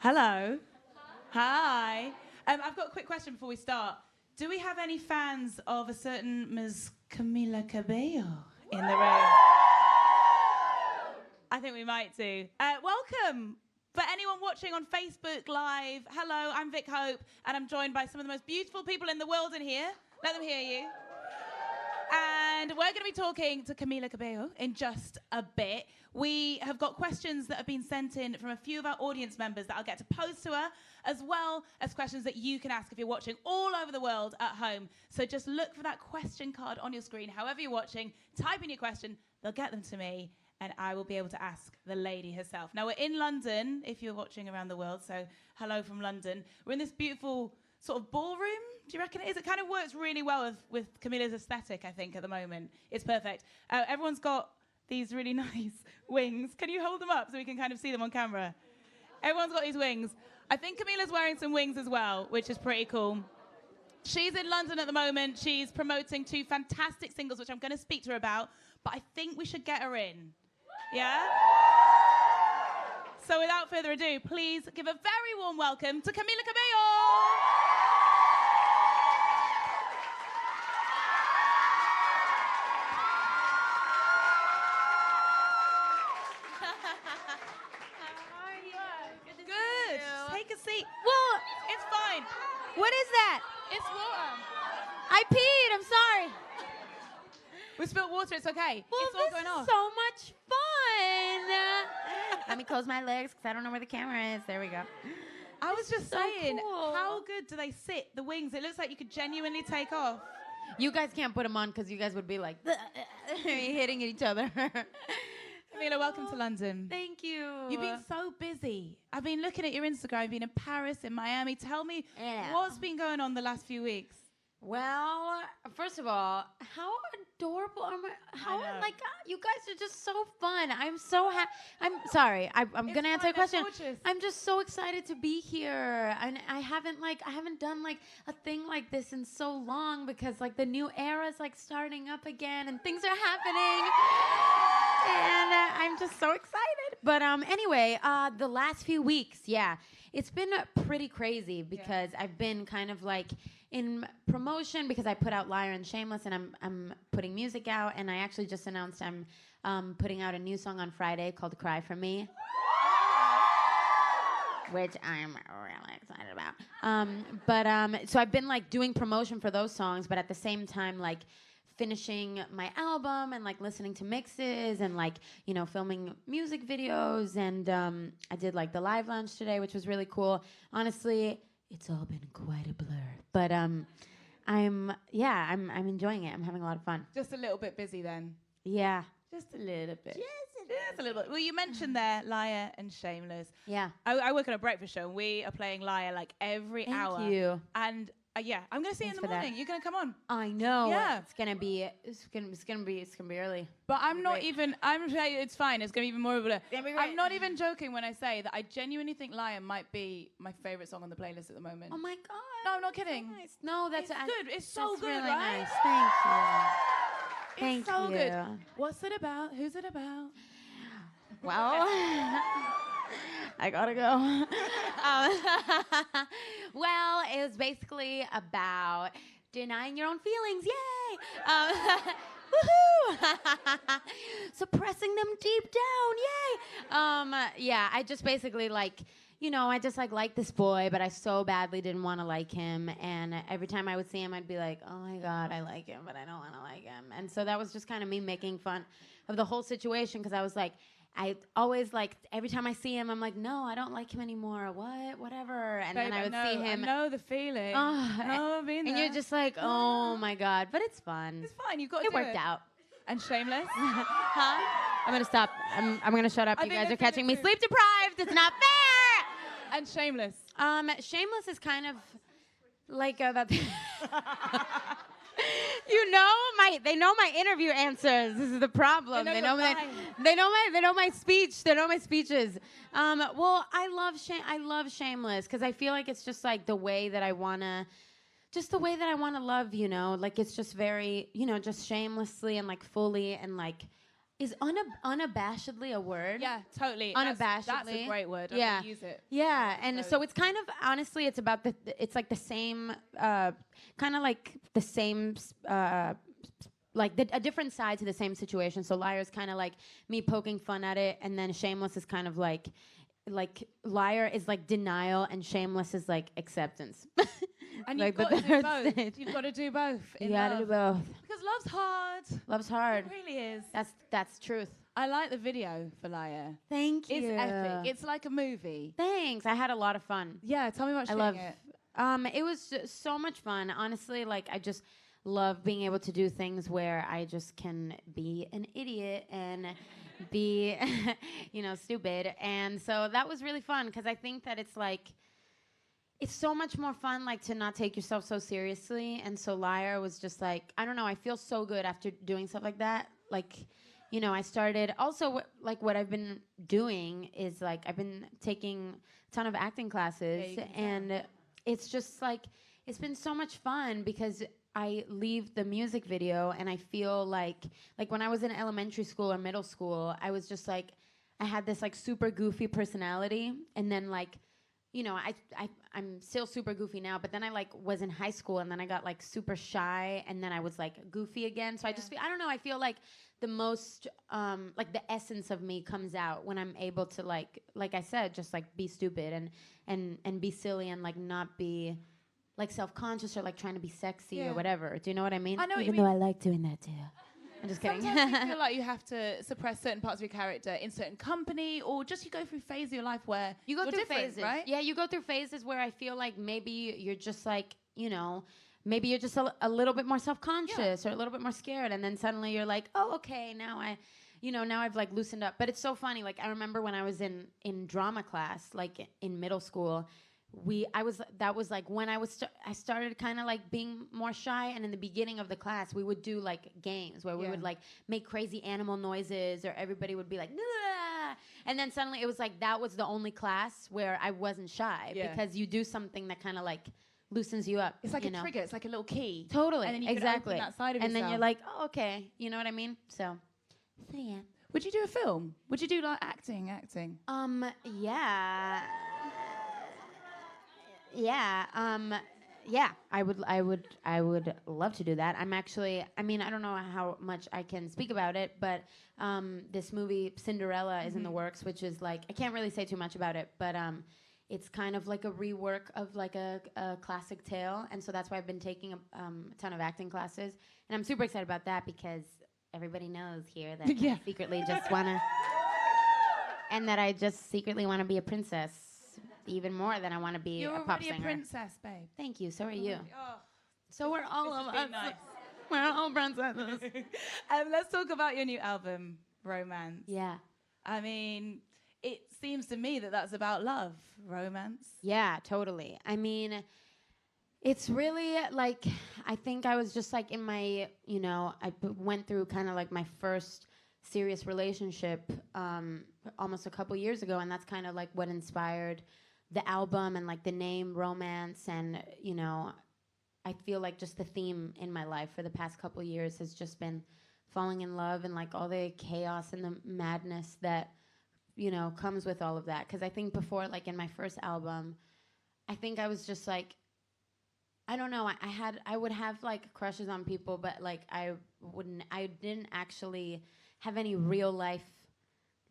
Hello. Hi. I've got a quick question before we start. Do we have any fans of a certain Ms. Camila Cabello in the room? I think we might do. Welcome. For anyone watching on Facebook Live, hello, I'm Vic Hope, and I'm joined by some of the most beautiful people in the world in here. Let them hear you. And we're going to be talking to Camila Cabello in just a bit. We have got questions that have been sent in from a few of our audience members that I'll get to pose to her, as well as questions that you can ask if you're watching all over the world at home. So just look for that question card on your screen, however you're watching, type in your question, they'll get them to me, and I will be able to ask the lady herself. Now, we're in London, if you're watching around the world, so hello from London. We're in this beautiful sort of ballroom. Do you reckon it is? It kind of works really well with Camila's aesthetic, I think, at the moment. It's perfect. Everyone's got these really nice wings. Can you hold them up so we can kind of see them on camera? Everyone's got these wings. I think Camila's wearing some wings as well, which is pretty cool. She's in London at the moment. She's promoting 2 fantastic singles, which I'm going to speak to her about, but I think we should get her in. Yeah? So without further ado, please give a very warm welcome to Camila Cabello! Well, It's fine. what is that? It's water. I peed. I'm sorry. We spilled water. It's okay. Well, it's all this going is off. so much fun. Let me close my legs because I don't know where the camera is. There we go. I was just so saying, cool. how good do they sit, the wings? It looks like you could genuinely take off. You guys can't put them on because you guys would be like hitting each other. Camila, welcome to London. Thank you. You've been so busy. I've been looking at your Instagram. You've been in Paris, in Miami. Tell me what's been going on the last few weeks. Well, first of all, how adorable are you guys are just so fun. I'm so happy. I'm sorry. I'm gonna answer a question. Gorgeous. I'm just so excited to be here, and I haven't done like a thing like this in so long because like the new era is like starting up again and things are happening, and I'm just so excited. But anyway, the last few weeks, yeah, it's been pretty crazy because I've been kind of like in promotion because I put out Liar and Shameless, and I'm putting music out, and I actually just announced I'm putting out a new song on Friday called Cry For Me, which I'm really excited about. So I've been like doing promotion for those songs, but at the same time like finishing my album and like listening to mixes and like, you know, filming music videos, and I did like the live launch today, which was really cool. Honestly, it's all been quite a blur, but I'm enjoying it. I'm having a lot of fun. Just a little bit busy then. Yeah. Just a little bit. Just a little bit. Well, you mentioned there Liar and Shameless. Yeah. I work on a breakfast show, and we are playing Liar like every hour. Thank you. And I'm gonna see you in the morning. You're gonna come on. I know. Yeah. It's gonna be early. But I'm not even. It's fine. It's gonna be even more of a. Gonna be I'm great. not even joking when I say that I genuinely think "Lion" might be my favorite song on the playlist at the moment. Oh my god. No, I'm not kidding. So nice. No, that's It's good. It's so that's good, really right? nice. Thank you. It's Thank so you. good. What's it about? Who's it about? Well, I gotta go. Well, it was basically about denying your own feelings. Yay! Woohoo! Suppressing them deep down. Yay! Yeah, I just basically like, you know, I just like this boy, but I so badly didn't want to like him. And every time I would see him, I'd be like, oh my God, I like him, but I don't want to like him. And so that was just kind of me making fun of the whole situation, because I was like, I always like, every time I see him, I'm like, no, I don't like him anymore. What? Whatever. And Babe, then I would see him. I know the feeling. I've been and there. you're just like, oh my God. But it's fun. It's fine. You've got to It do worked out. And Shameless. Huh? I'm going to stop. I'm going to shut up. I You think guys are that's catching me true. sleep deprived. It's not fair. And Shameless. Shameless is kind of like that. You know they know my interview answers. This is the problem. They know my speech. They know my speeches. Well, I love Shameless because I feel like it's just like the way that I wanna love. You know, like it's just very, you know, just shamelessly and like fully, and like Is unabashedly a word? Yeah, totally. Unabashedly. That's a great word. I'm Yeah. gonna use it. Yeah, and so it's kind of, honestly, it's about it's like the same, kind of like the same, like a different side to the same situation. So Liar is kind of like me poking fun at it, and then Shameless is kind of like Liar is like denial, and Shameless is like acceptance. And like you've got to do both. You've got to do both. You gotta do both. Because love's hard. Love's hard. It really is. That's truth. I like the video for Liar. Thank you. It's epic. It's like a movie. Thanks. I had a lot of fun. Yeah, tell me about shooting it. It was so much fun. Honestly, like I just love being able to do things where I just can be an idiot and be, stupid. And so that was really fun because I think that it's like, it's so much more fun, like, to not take yourself so seriously. And so Liar was just like, I don't know, I feel so good after doing stuff like that. Like, I started, also, what I've been doing is, like, I've been taking a ton of acting classes. And it's just, like, it's been so much fun because I leave the music video and I feel like when I was in elementary school or middle school, I was just, like, I had this, like, super goofy personality. And then, like, I'm still super goofy now, but then I like was in high school and then I got like super shy and then I was like goofy again. So I just feel, I don't know, I feel like the most, like the essence of me comes out when I'm able to like I said, just like be stupid and be silly and like not be like self-conscious or like trying to be sexy or whatever. Do you know what I mean? I know Even though I like doing that too. I'm just kidding. Sometimes you feel like you have to suppress certain parts of your character in certain company, or just you go through phases of your life where you go through phases, right? Yeah, you go through phases where I feel like maybe you're just like, maybe you're just a little bit more self-conscious or a little bit more scared, and then suddenly you're like, oh, okay, now now I've like loosened up. But it's so funny. Like I remember when I was in drama class, like in middle school. That was like when I started kind of like being more shy, and in the beginning of the class we would do like games where we would like make crazy animal noises, or everybody would be like, nah! And then suddenly it was like that was the only class where I wasn't shy because you do something that kind of like loosens you up. It's like a trigger. It's like a little key. Totally. And then you exactly. can open that side of and yourself. then you're like, oh, okay, you know what I mean? So yeah. Would you do a film? Would you do like acting? Yeah. Yeah, I would love to do that. I'm actually, I don't know how much I can speak about it, but this movie Cinderella is in the works, which is like, I can't really say too much about it, but it's kind of like a rework of like a classic tale, and so that's why I've been taking a ton of acting classes, and I'm super excited about that because everybody knows here that I secretly just wanna, and that I just secretly wanna be a princess. Even more than I want to be a pop singer. You're already a princess, babe. Thank you. So are you. Oh. So we're all of us. Nice. We're all princesses. Let's talk about your new album, Romance. Yeah. It seems to me that that's about love, romance. Yeah, totally. It's really like, I think I was just like in my, I went through kind of like my first serious relationship almost a couple years ago, and that's kind of like what inspired the album and like the name Romance. And I feel like just the theme in my life for the past couple years has just been falling in love and like all the chaos and the madness that comes with all of that. Because I think before, like in my first album, I think I was just like, I don't know, I would have like crushes on people, but like I didn't actually have any real life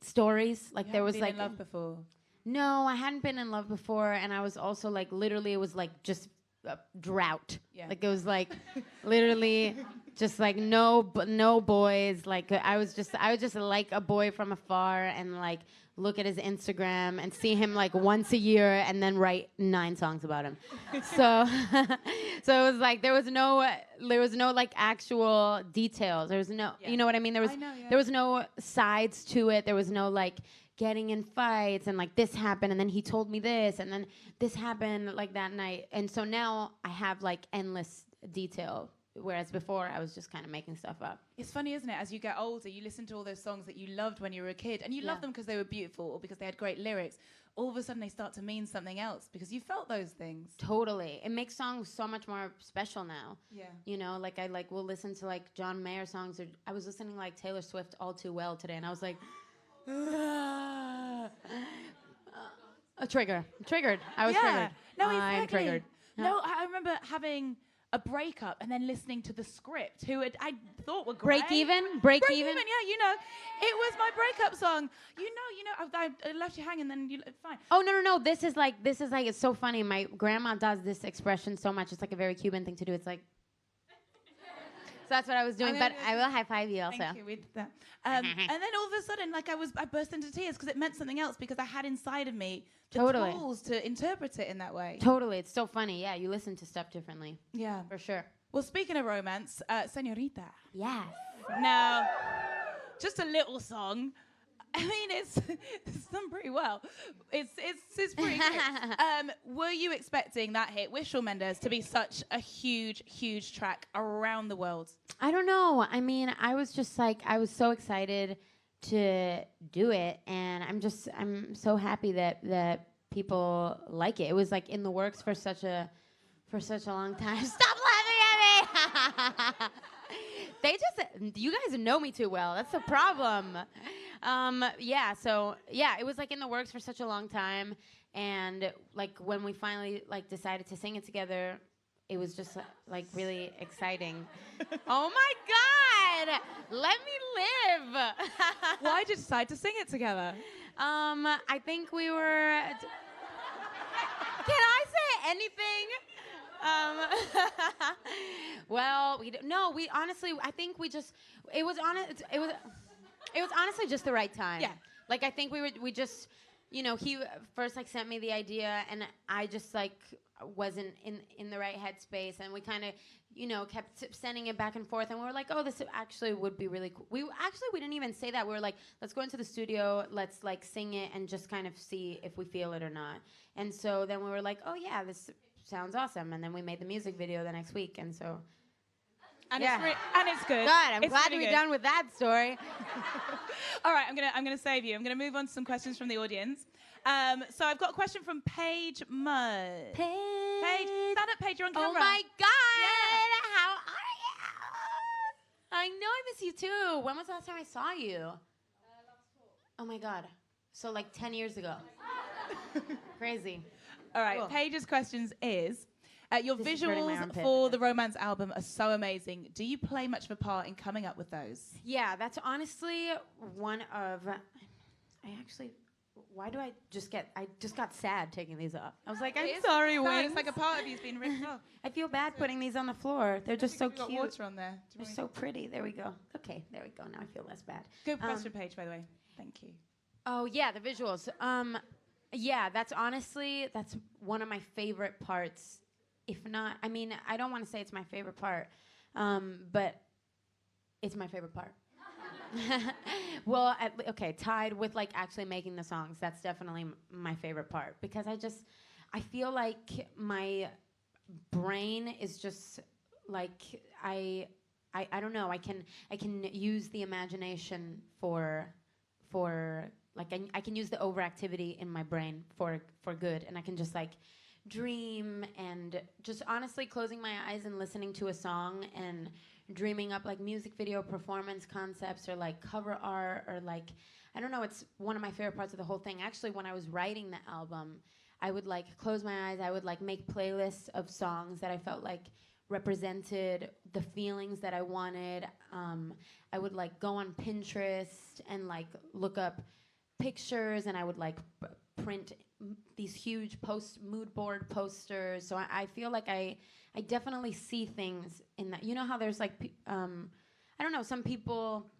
stories. Like there was like in love before. No, I hadn't been in love before, and I was also like literally it was like just drought. Yeah. Like it was like literally just like no boys. Like I would just like a boy from afar and like look at his Instagram and see him like once a year and then write 9 songs about him. So so it was like there was no like actual details. There was no you know what I mean? There was no sides to it. There was no like getting in fights and like this happened and then he told me this and then this happened like that night. And so now I have like endless detail, whereas before I was just kind of making stuff up. It's funny, isn't it? As you get older, you listen to all those songs that you loved when you were a kid, and you love them because they were beautiful or because they had great lyrics, all of a sudden they start to mean something else because you felt those things. Totally. It makes songs so much more special now. Yeah. You know, like I will listen to like John Mayer songs, or I was listening like Taylor Swift All Too Well today, and I was like, triggered. I was triggered. No, I'm exactly. triggered. No, I remember having a breakup and then listening to the script, I thought were great. Break even. Yeah, you know, it was my breakup song. You know, I left you hanging, then fine. Oh no. This is like it's so funny. My grandma does this expression so much. It's like a very Cuban thing to do. It's like. So that's what I was doing, but I will high five you also. Thank you, we did that. And then all of a sudden, like I burst into tears because it meant something else, because I had inside of me the tools to interpret it in that way. Totally, it's so funny. Yeah, you listen to stuff differently. Yeah, for sure. Well, speaking of romance, Señorita. Yes. Now, just a little song. I mean, it's done pretty well. It's pretty good. Were you expecting that hit with Shawn Mendes to be such a huge track around the world? I don't know. I mean, I was so excited to do it, and I'm so happy that people like it. It was like in the works for such a long time. Stop laughing at me! You guys know me too well. That's the problem. It was like in the works for such a long time, and like when we finally like decided to sing it together, it was just like really exciting. Oh my God! Let me live. Why did you decide to sing it together? I think we were. Can I say anything? Well, we honestly, I think we just, it was honestly just the right time. Yeah. Like, I think we just, you know, he first, like, sent me the idea, and I just, like, wasn't in the right headspace, and we kind of, you know, kept sending it back and forth, and we were like, oh, this actually would be really cool. We didn't even say that. We were like, let's go into the studio, let's, like, sing it, and just kind of see if we feel it or not. And so then we were like, oh, yeah, this sounds awesome. And then we made the music video the next week, and so... And it's good. God, I'm glad really we're good. done with that story. All right, I'm gonna save you. I'm gonna move on to some questions from the audience. So I've got a question from Paige Mudd. Paige, stand up, Paige. You're on camera. Oh my God! Yeah. How are you? I know I miss you too. When was the last time I saw you? Last fall. Oh my God! So like 10 years ago. Crazy. All right. Cool. Paige's questions is. Your This is hurting my visuals armpit. for the Romance album are so amazing. Do you play much of a part in coming up with those? Yeah, that's honestly one of. I just got sad taking these off. I was like, I'm sorry, Wings. It's like a part of you's been ripped off. I feel bad putting these on the floor. They're just so We've got cute. water on there. They're so pretty. There we go. Okay, there we go. Now I feel less bad. Good question, Paige, by the way. Thank you. Oh yeah, the visuals. Yeah, that's one of my favorite parts. If not, I mean, I don't want to say it's my favorite part, but it's my favorite part. Well, tied with like actually making the songs. That's definitely my favorite part, because I feel like my brain is just like I don't know. I can use the imagination for like I can use the overactivity in my brain for good, and I can just like dream and just honestly closing my eyes and listening to a song and dreaming up like music video performance concepts or like cover art or like I don't know, it's one of my favorite parts of the whole thing. Actually, when I was writing the album, I would like close my eyes, I would like make playlists of songs that I felt like represented the feelings that I wanted. I would like go on Pinterest and like look up pictures, and I would like print these huge mood board posters. So I feel like I definitely see things in that. You know how there's like I don't know, some people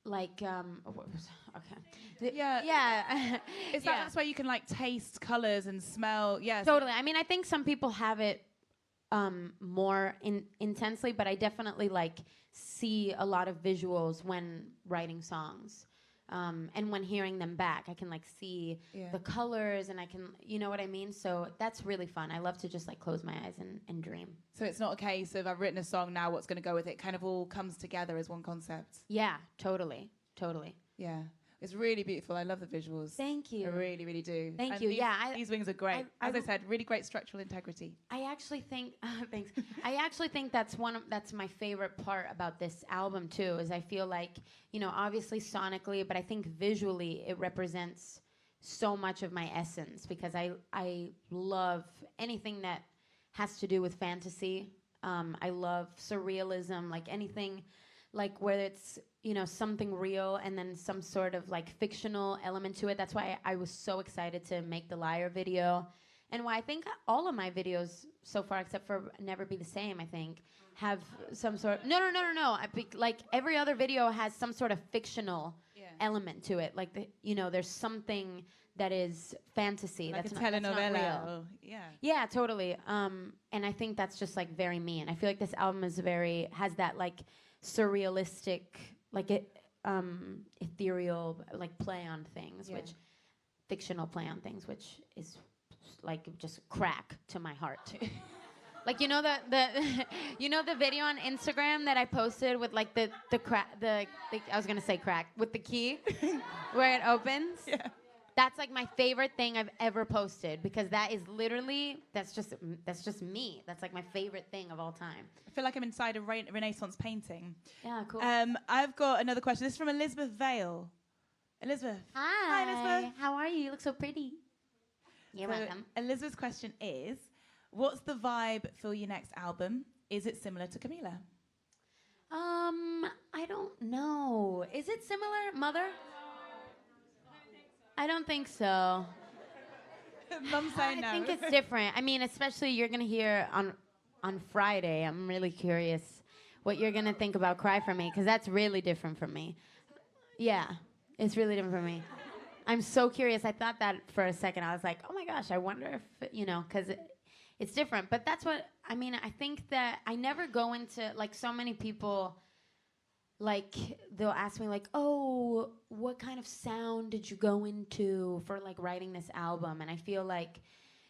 like okay. Yeah. That's why you can like taste colors and smell. Yes. Totally. I mean, I think some people have it more intensely, but I definitely like see a lot of visuals when writing songs. And when hearing them back, I can like see the colors, and I can, you know what I mean? So that's really fun. I love to just like close my eyes and dream. So it's not a case of I've written a song, now what's going to go with it? Kind of all comes together as one concept. Yeah, totally. Yeah. It's really beautiful. I love the visuals. Thank you. I really, really do. Thank And you. These wings are great. As I said, really great structural integrity. I actually think, thanks. I actually think that's my favorite part about this album too. Is I feel like, you know, obviously sonically, but I think visually it represents so much of my essence, because I love anything that has to do with fantasy. I love surrealism, like anything, like where it's, you know, something real and then some sort of like fictional element to it. That's why I was so excited to make the Liar video, and why I think all of my videos so far, except for Never Be the Same, I think, have some sort. No. Like every other video has some sort of fictional element to it. Like you know, there's something that is fantasy. Like that's a not, that's telenovela. not real. Yeah, totally. And I think that's just like very me. And I feel like this album is has that like surrealistic, like ethereal, like play on things, which fictional play on things, which is like just crack to my heart. Like, you know you know the video on Instagram that I posted with like the I was gonna say crack with the key where it opens. Yeah. That's like my favorite thing I've ever posted, because that is literally that's just me. That's like my favorite thing of all time. I feel like I'm inside a Renaissance painting. Yeah, cool. I've got another question. This is from Elizabeth Vale. Elizabeth. Hi. Hi, Elizabeth. How are you? You look so pretty. You're welcome. Elizabeth's question is, what's the vibe for your next album? Is it similar to Camila? I don't know. Is it similar, Mother? I don't think so. Mum saying no. I think it's different. I mean, especially you're gonna hear on Friday. I'm really curious what you're gonna think about "Cry for Me," because that's really different from me. Yeah, it's really different from me. I'm so curious. I thought that for a second. I was like, oh my gosh, I wonder if, you know, because it's different. But that's what I mean. I think that I never go into, like, so many people, like, they'll ask me, like, oh, what kind of sound did you go into for, like, writing this album? And I feel like,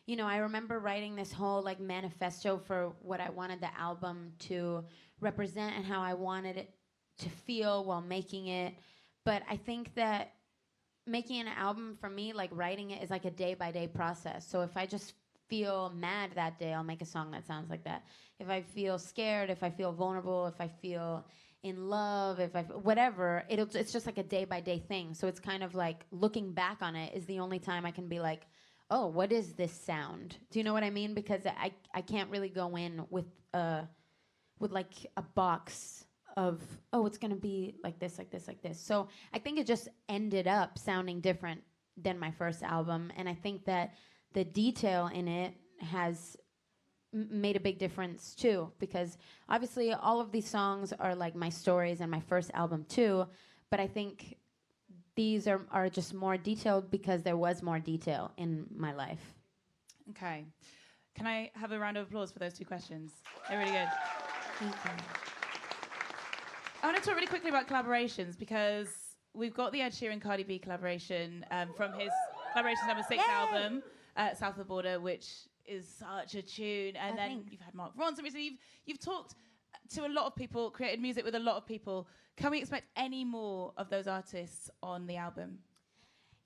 you know, I remember writing this whole, like, manifesto for what I wanted the album to represent and how I wanted it to feel while making it. But I think that making an album for me, like, writing it is like a day-by-day process. So if I just feel mad that day, I'll make a song that sounds like that. If I feel scared, if I feel vulnerable, if I feel in love, if I whatever, it's just like a day-by-day thing. So it's kind of like looking back on it is the only time I can be like, oh, what is this sound? Do you know what I mean? Because I can't really go in with like a box of, oh, it's gonna be like this, like this, like this. So I think it just ended up sounding different than my first album, and I think that the detail in it has made a big difference too, because obviously all of these songs are like my stories and my first album too, but I think these are just more detailed because there was more detail in my life. Okay. Can I have a round of applause for those two questions? They're really good. Thank you. I want to talk really quickly about collaborations, because we've got the Ed Sheeran Cardi B collaboration from his Collaborations #6 album, South of the Border, which is such a tune. And then you've had Mark Ronson recently. You've talked to a lot of people, created music with a lot of people. Can we expect any more of those artists on the album?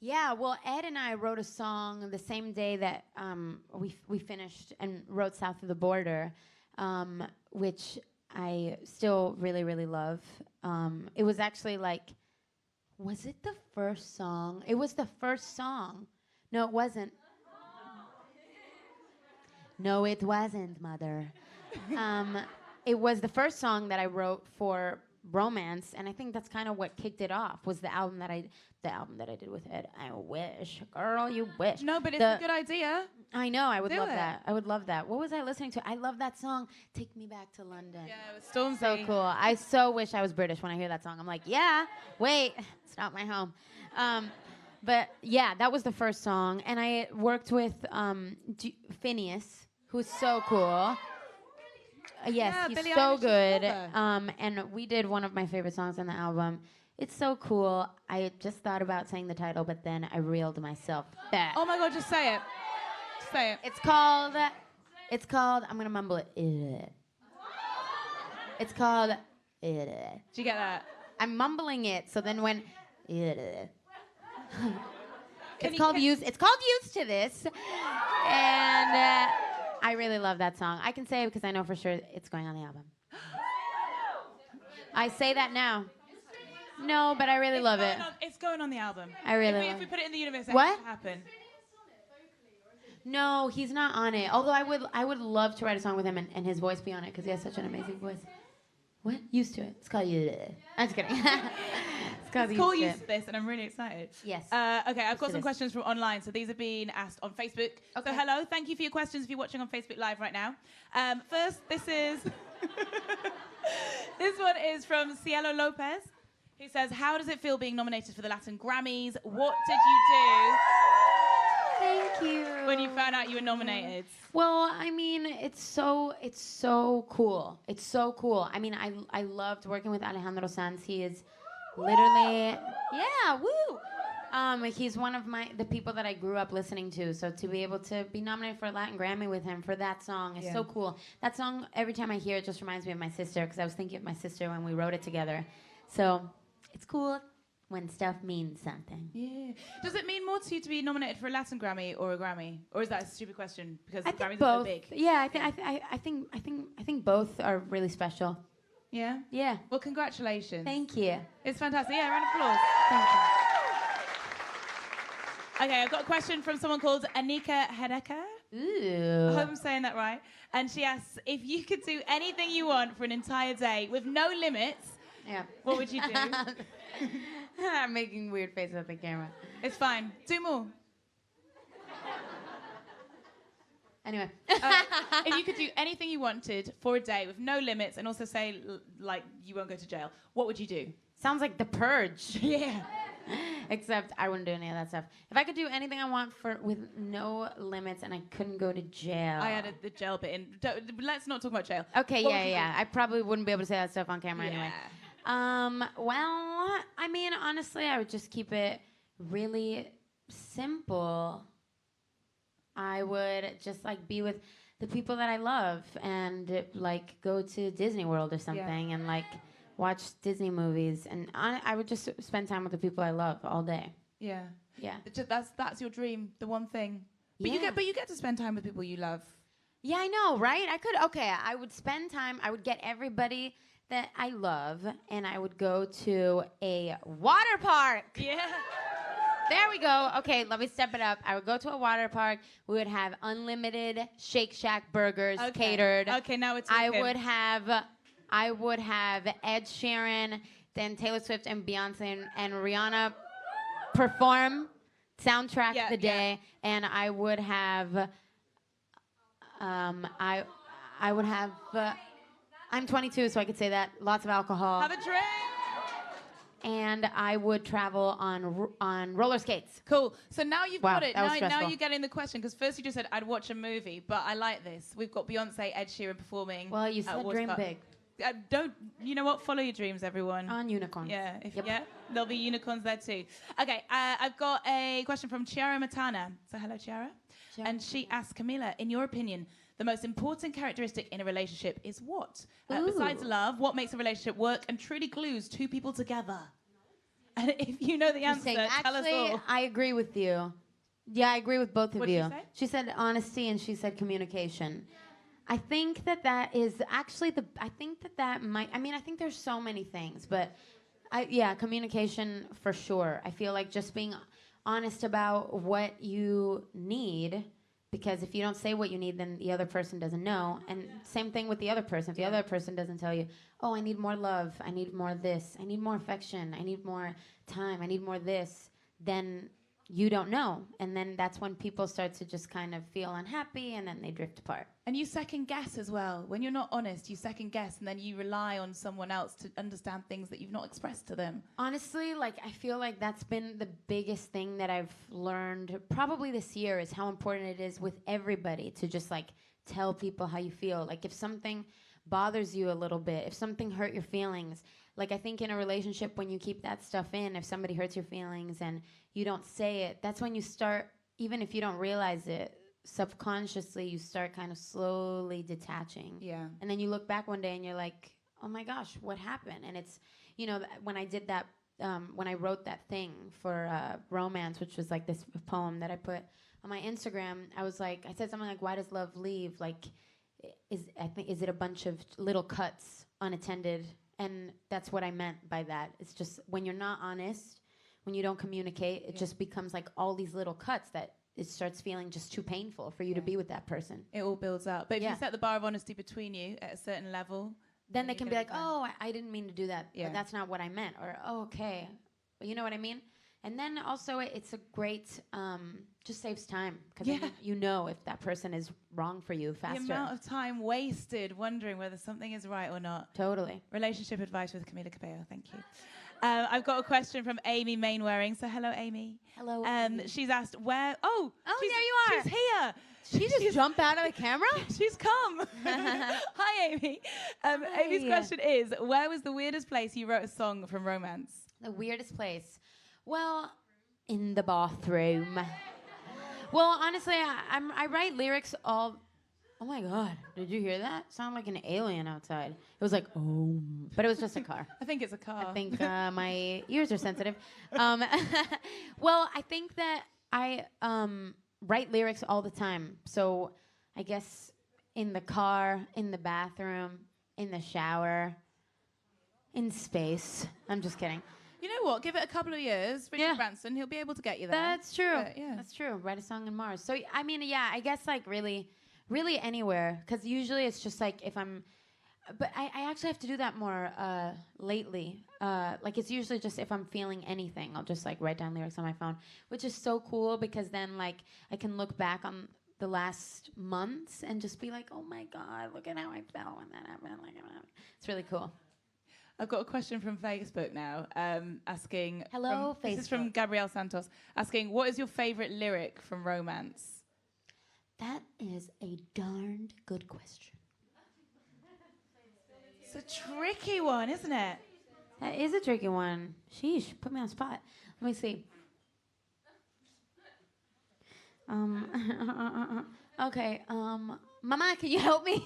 Yeah, well, Ed and I wrote a song the same day that we finished and wrote South of the Border, which I still really, really love. It was actually like, was it the first song? It was the first song. No, it wasn't. No, it wasn't, Mother. It was the first song that I wrote for Romance, and I think that's kind of what kicked it off. Was the album that I did with Ed. I wish, girl, you wish. No, but it's a good idea. I know. I would love that. I would love that. What was I listening to? I love that song. Take Me Back to London. Yeah, it was Stormzy. So cool. I so wish I was British when I hear that song. I'm like, yeah. Wait, it's not my home. But yeah, that was the first song, and I worked with Phineas, who's so cool. Yes, yeah, he's Billie so Eilish good. And we did one of my favorite songs on the album. It's so cool. I just thought about saying the title, but then I reeled myself back. Oh my God, just say it. Just say it. It's called, I'm going to mumble it. It's called, Did you get that? I'm mumbling it, so then when, It's called Used to This. And I really love that song. I can say it because I know for sure it's going on the album. I say that now. No, but I really love it. It's going on the album. I really love it. If we put it in the universe, it What? has to happen. No, he's not on it. Although I would love to write a song with him and his voice be on it because he has such an amazing voice. What? Used to it. It's called you. I'm just kidding. It's called Used to This, and I'm really excited. Yes. Okay, I've got some questions from online. So these are being asked on Facebook. Okay. So hello, thank you for your questions if you're watching on Facebook Live right now. First, this one is from Cielo Lopez, who says, how does it feel being nominated for the Latin Grammys? What did you do? Thank you. When you found out you were nominated? Well, I mean, it's so cool. It's so cool. I mean, I loved working with Alejandro Sanz. He is literally, yeah, woo. He's one of the people that I grew up listening to. So to be able to be nominated for a Latin Grammy with him for that song is so cool. That song, every time I hear it, just reminds me of my sister because I was thinking of my sister when we wrote it together. So it's cool when stuff means something. Yeah. Does it mean more to you to be nominated for a Latin Grammy or a Grammy, or is that a stupid question because the Grammys are so big? Yeah, I think both are really special. Yeah. Yeah. Well, congratulations. Thank you. It's fantastic. Yeah, round of applause. Thank you. Okay, I've got a question from someone called Anika Hedeka. Ooh. I hope I'm saying that right. And she asks, if you could do anything you want for an entire day with no limits, what would you do? I'm making weird faces at the camera. It's fine. Do more. Anyway. If you could do anything you wanted for a day with no limits and also say, like, you won't go to jail, what would you do? Sounds like The Purge. Yeah. Except I wouldn't do any of that stuff. If I could do anything I want with no limits and I couldn't go to jail. I added the jail bit in. Let's not talk about jail. Okay, yeah. I probably wouldn't be able to say that stuff on camera anyway. Well, I mean, honestly, I would just keep it really simple. I would just like be with the people that I love and like go to Disney World or something and like watch Disney movies, and I would just spend time with the people I love all day. Yeah. Yeah. That's your dream, the one thing. But Yeah. you get to spend time with people you love. Yeah, I know, right? I would spend time, I would get everybody that I love, and I would go to a water park. Yeah. There we go. Okay, let me step it up. I would go to a water park. We would have unlimited Shake Shack burgers catered. Okay, now it's talking. I would have Ed Sheeran, then Taylor Swift and Beyonce and Rihanna perform, soundtrack the day, and I would have I'm 22, so I could say that. Lots of alcohol. Have a drink. And I would travel on roller skates. Cool. So now you've got it. Now stressful. you're getting the question, because first you just said I'd watch a movie, but I like this. We've got Beyonce, Ed Sheeran performing. Well, you said dream big. You know what? Follow your dreams, everyone. On unicorns. Yeah. There'll be unicorns there too. Okay. I've got a question from Chiara Matana. So hello, Chiara. And she asks, Camila, in your opinion, the most important characteristic in a relationship is what? Besides love, what makes a relationship work and truly glues two people together? And if you know the answer, tell us all. I agree with you. Yeah, I agree with both of you. What did she say? She said honesty and she said communication. I think that is actually I think there's so many things, but communication for sure. I feel like just being honest about what you need, because if you don't say what you need, then the other person doesn't know. And same thing with the other person. If the other person doesn't tell you, oh, I need more love, I need more this, I need more affection, I need more time, I need more this, then you don't know. And then that's when people start to just kind of feel unhappy, and then they drift apart. And you second guess as well. When you're not honest, you second guess, and then you rely on someone else to understand things that you've not expressed to them. Honestly, I feel like that's been the biggest thing that I've learned probably this year, is how important it is with everybody to just tell people how you feel. Like if something bothers you a little bit, if something hurt your feelings, I think in a relationship, when you keep that stuff in, if somebody hurts your feelings and you don't say it, that's when you start, even if you don't realize it, subconsciously you start kind of slowly detaching. Yeah. And then you look back one day and you're like, oh my gosh, what happened? And it's, when I did that when I wrote that thing for romance, which was like this poem that I put on my Instagram, I said something like, "Why does love leave? Like, is it a bunch of little cuts unattended?" And that's what I meant by that. It's just when you're not honest, when you don't communicate, it just becomes like all these little cuts that it starts feeling just too painful for you to be with that person. It all builds up. But if you set the bar of honesty between you at a certain level, then they can be like, "Oh, I didn't mean to do that. Yeah. Or that's not what I meant." Or, "Oh, okay." You know what I mean? And then also it's a great, just saves time. Because you know if that person is wrong for you faster. The amount of time wasted wondering whether something is right or not. Totally. Relationship advice with Camila Cabello. Thank you. I've got a question from Amy Mainwaring. So hello, Amy. Hello. She's asked where... Oh, there you are. She's here. She just jumped out of the camera? She's come. Hi, Amy. Hi. Amy's question is, where was the weirdest place you wrote a song from romance? The weirdest place? Well, in the bathroom. Well, honestly, I write lyrics all... Oh my God, did you hear that? Sound like an alien outside. It was like, oh, but it was just a car. I think it's a car. I think my ears are sensitive. Well, I think that I write lyrics all the time. So I guess in the car, in the bathroom, in the shower, in space. I'm just kidding. You know what? Give it a couple of years. Richard Branson, he'll be able to get you there. That's true. That's true. Write a song in Mars. So, I mean, yeah, I guess like really anywhere. Because usually it's just like if I'm... But I actually have to do that more lately. Like it's usually just if I'm feeling anything, I'll just like write down lyrics on my phone, which is so cool because then like I can look back on the last months and just be like, oh my God, look at how I felt when that happened. Like, it's really cool. I've got a question from Facebook now, asking... Hello, Facebook. This is from Gabrielle Santos, asking, what is your favorite lyric from romance? That is a darned good question. It's a tricky one, isn't it? That is a tricky one. Sheesh, put me on the spot. Let me see. Okay, Mama, can you help me?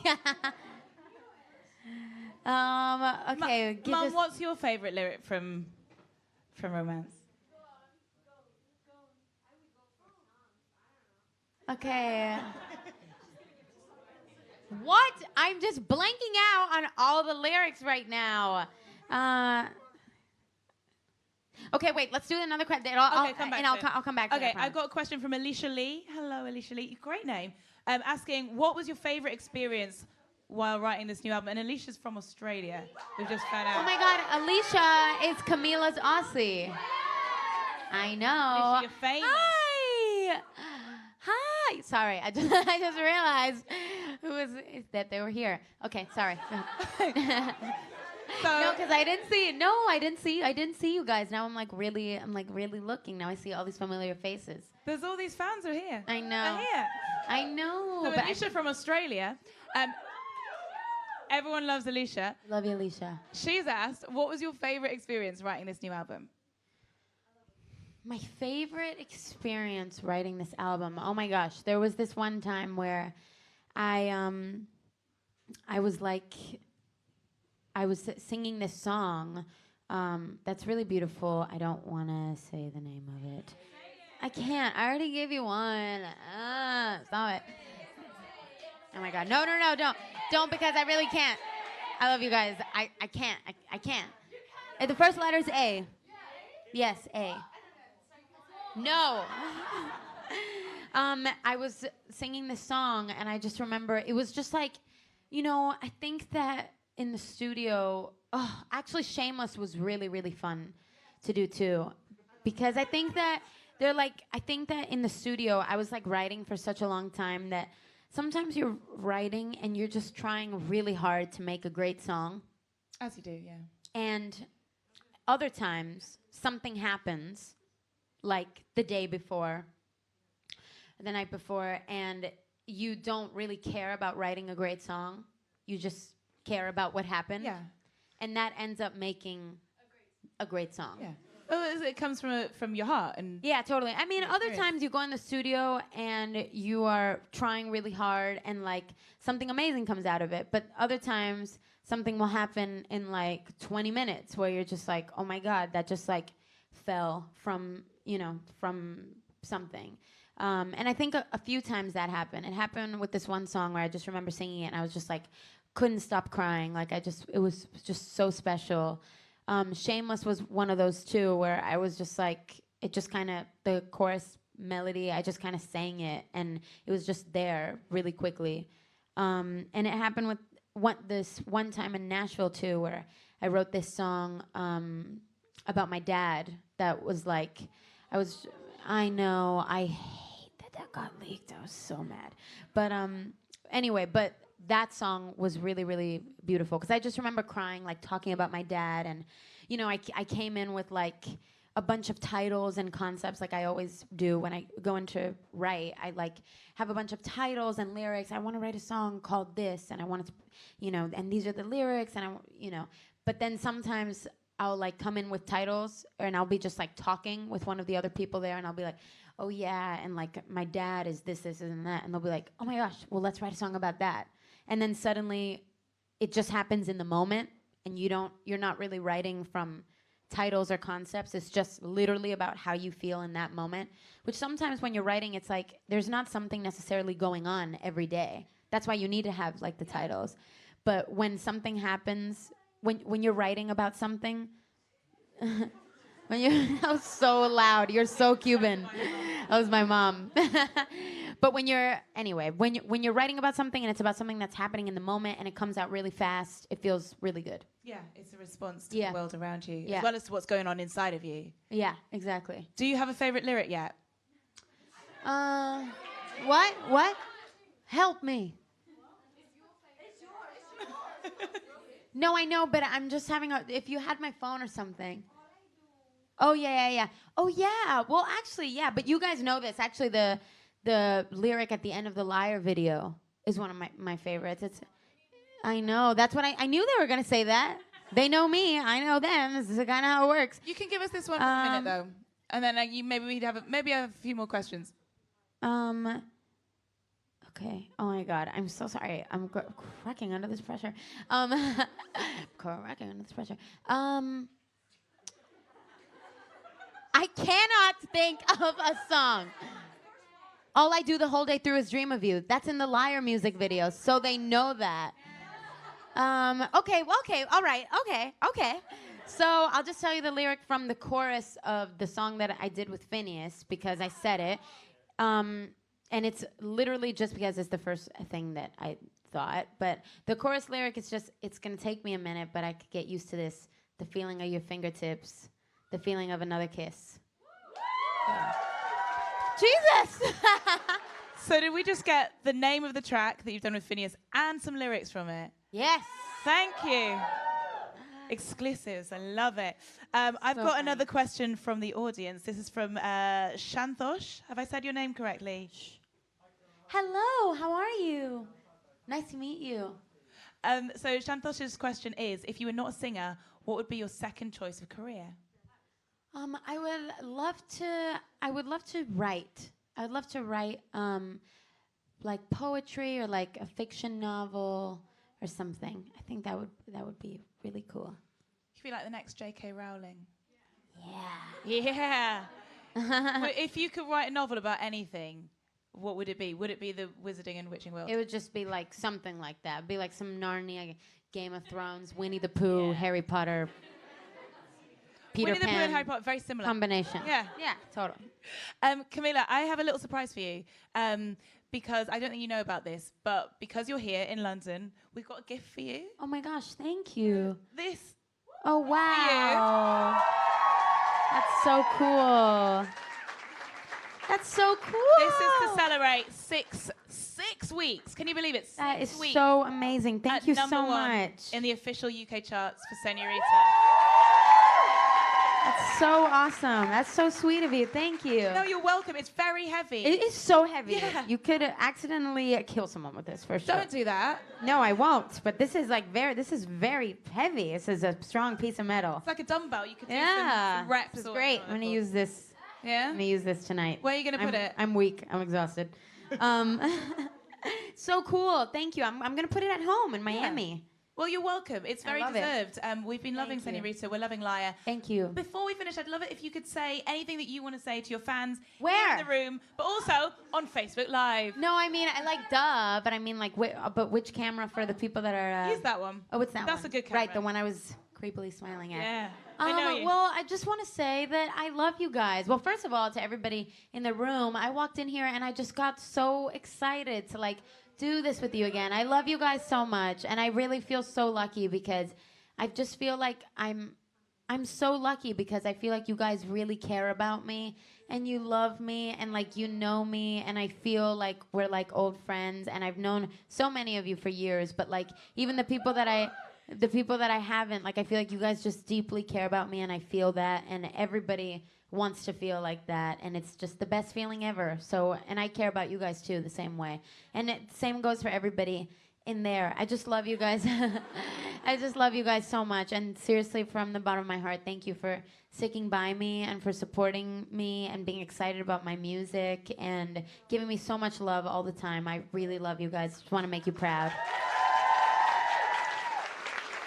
Okay, Mum, what's your favorite lyric from romance? Okay. What? I'm just blanking out on all the lyrics right now. Okay, wait. Let's do another question. Okay, come back. I'll come back. Okay, I've got a question from Alicia Lee. Hello, Alicia Lee. Great name. Asking, what was your favorite experience while writing this new album? And Alicia's from Australia. We've just found out. Oh my God, Alicia is Camila's Aussie. I know. Alicia, you're famous. Hi. Hi. Sorry, I just realized that they were here. Okay, sorry. No, because I didn't see it. No, I didn't see you guys. Now I'm like really looking. Now I see all these familiar faces. There's all these fans who are here. I know. They're here. I know. So Alicia from Australia. Everyone loves Alicia. Love you, Alicia. She's asked, what was your favorite experience writing this new album? My favorite experience writing this album. Oh my gosh, there was this one time where I was singing this song that's really beautiful. I don't want to say the name of it. I can't. I already gave you one. Stop it. Oh my God. No, don't because I really can't. I love you guys. I can't. I can't. The first letter is A. Yes, A. No. I was singing this song and I just remember it was just like, I think that in the studio, actually Shameless was really, really fun to do too. Because I think that in the studio, I was like writing for such a long time that sometimes you're writing and you're just trying really hard to make a great song. As you do, yeah. And other times, something happens, like the day before, the night before, and you don't really care about writing a great song. You just care about what happened. Yeah. And that ends up making a great song. Yeah. Oh, it comes from your heart and Yeah, totally. I mean, your other experience. times you go in the studio and you are trying really hard and like something amazing comes out of it. But other times something will happen in like 20 minutes where you're just like, oh my God, that just like fell from, from something. And I think a few times that happened. It happened with this one song where I just remember singing it and I was just like, couldn't stop crying. Like it was just so special. Shameless was one of those too, where I was just like, it just kind of, the chorus melody, I just kind of sang it, and it was just there really quickly. And it happened with this one time in Nashville too, where I wrote this song about my dad that was like, I know, I hate that got leaked. I was so mad. But anyway, but that song was really, really beautiful because I just remember crying, like talking about my dad. And, I came in with like a bunch of titles and concepts like I always do when I go into write. I like have a bunch of titles and lyrics. I want to write a song called this, and I want it to, and these are the lyrics, and but then sometimes I'll like come in with titles and I'll be just like talking with one of the other people there, and I'll be like, oh yeah, and like my dad is this, and that, and they'll be like, oh my gosh, well let's write a song about that. And then suddenly it just happens in the moment, and you're not really writing from titles or concepts. It's just literally about how you feel in that moment, which sometimes when you're writing, it's like there's not something necessarily going on every day. That's why you need to have like the titles. But when something happens, when you're writing about something, that was so loud. You're so Cuban. That was my mom. But when you're writing about something and it's about something that's happening in the moment and it comes out really fast, it feels really good. Yeah, it's a response to the world around you, Yeah. as well as to what's going on inside of you. Yeah, exactly. Do you have a favorite lyric yet? What? Help me. No, I know, but I'm just having if you had my phone or something. Oh, yeah. Oh, yeah. Well, actually, yeah, but you guys know this. Actually, the lyric at the end of the Liar video is one of my favorites. I know. That's what I knew they were going to say that. They know me. I know them. This is kind of how it works. You can give us this one for a minute, though. And then maybe have a few more questions. Okay. Oh, my God. I'm so sorry. I'm cracking under this pressure. Cracking under this pressure. I cannot think of a song. All I do the whole day through is dream of you. That's in the Liar music video, so they know that. Okay, all right, okay. So I'll just tell you the lyric from the chorus of the song that I did with Phineas because I said it. And it's literally just because it's the first thing that I thought. But the chorus lyric is just, it's going to take me a minute, but I could get used to this. The feeling of your fingertips. The feeling of another kiss. Yeah. Jesus! So did we just get the name of the track that you've done with Phineas and some lyrics from it? Yes. Thank you. Exclusives. I love it. I've got another question from the audience. This is from Shantosh. Have I said your name correctly? Hello, how are you? Nice to meet you. So Shantosh's question is, if you were not a singer, what would be your second choice of career? I would love to write. I would love to write like poetry or like a fiction novel or something. I think that would be really cool. You feel like the next J.K. Rowling. Yeah. But if you could write a novel about anything, what would it be? Would it be the Wizarding and Witching World? It would just be like something like that. It'd be like some Narnia, Game of Thrones, Winnie the Pooh, Harry Potter, Peter Winnie the Pooh Pan and Harry Potter, very similar. combination. Yeah, totally. Camila, I have a little surprise for you. Because I don't think you know about this, but because you're here in London, we've got a gift for you. Oh my gosh, thank you. This. Oh wow. That's so cool. That's so cool. This is to celebrate six weeks. Can you believe it? That is 6 weeks. so amazing. Thank you so #1 much. in the official UK charts for Senorita. That's so awesome. That's so sweet of you. Thank you. No, you're welcome. It's very heavy. It is so heavy. Yeah. You could accidentally kill someone with this for sure. Don't do that. No, I won't. But this is like very heavy. This is a strong piece of metal. It's like a dumbbell. You could do some reps. This is or great. whatever I'm gonna they're use this. Yeah? I'm gonna use this tonight. Where are you gonna put it? I'm weak. I'm exhausted. So cool. Thank you. I'm gonna put it at home in Miami. Well, you're welcome. It's very love it. deserved. We've been loving Thank you. Senorita. We're loving Liar. Thank you. Before we finish, I'd love it if you could say anything that you want to say to your fans here Where? in the room, but also on Facebook Live. No, I mean I like duh, but I mean like but which camera for the people that are? Use that one. Oh, it's that one. That's a good camera. Right, the one I was creepily smiling at. Yeah. I know you. Well, I just want to say that I love you guys. Well, first of all, to everybody in the room, I walked in here and I just got so excited to like do this with you again. I love you guys so much, and I really feel so lucky because I just feel like I'm so lucky because I feel like you guys really care about me and you love me and like you know me, and I feel like we're like old friends, and I've known so many of you for years, but like even the people that I haven't, like I feel like you guys just deeply care about me, and I feel that, and everybody wants to feel like that, and it's just the best feeling ever. So, and I care about you guys too the same way, and the same goes for everybody in there. I just love you guys. I just love you guys so much, and seriously, from the bottom of my heart, thank you for sticking by me and for supporting me and being excited about my music and giving me so much love all the time. I really love you guys. Just want to make you proud.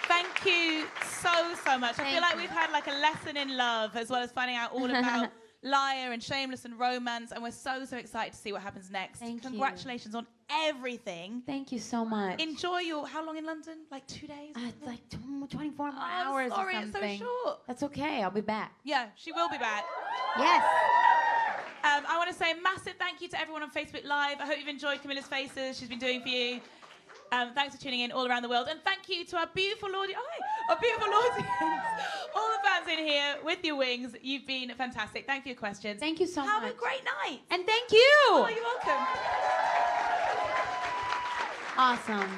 Thank you so much. I feel like we've had like a lesson in love as well as finding out all about Liar and Shameless and Romance, and we're so excited to see what happens next. Congratulations on everything. Thank you so much. Enjoy your, how long in London? Like 2 days? It's like 24 more hours sorry, or something. it's so short. That's okay. I'll be back. Yeah, she will be back. Yes. I want to say a massive thank you to everyone on Facebook Live. I hope you've enjoyed Camilla's faces she's been doing for you. Thanks for tuning in all around the world. And thank you to our beautiful audience. Our beautiful audience. All the fans in here with your wings. You've been fantastic. Thank you for your questions. Thank you so much. Have a great night. And thank you. Oh, you're welcome. Awesome.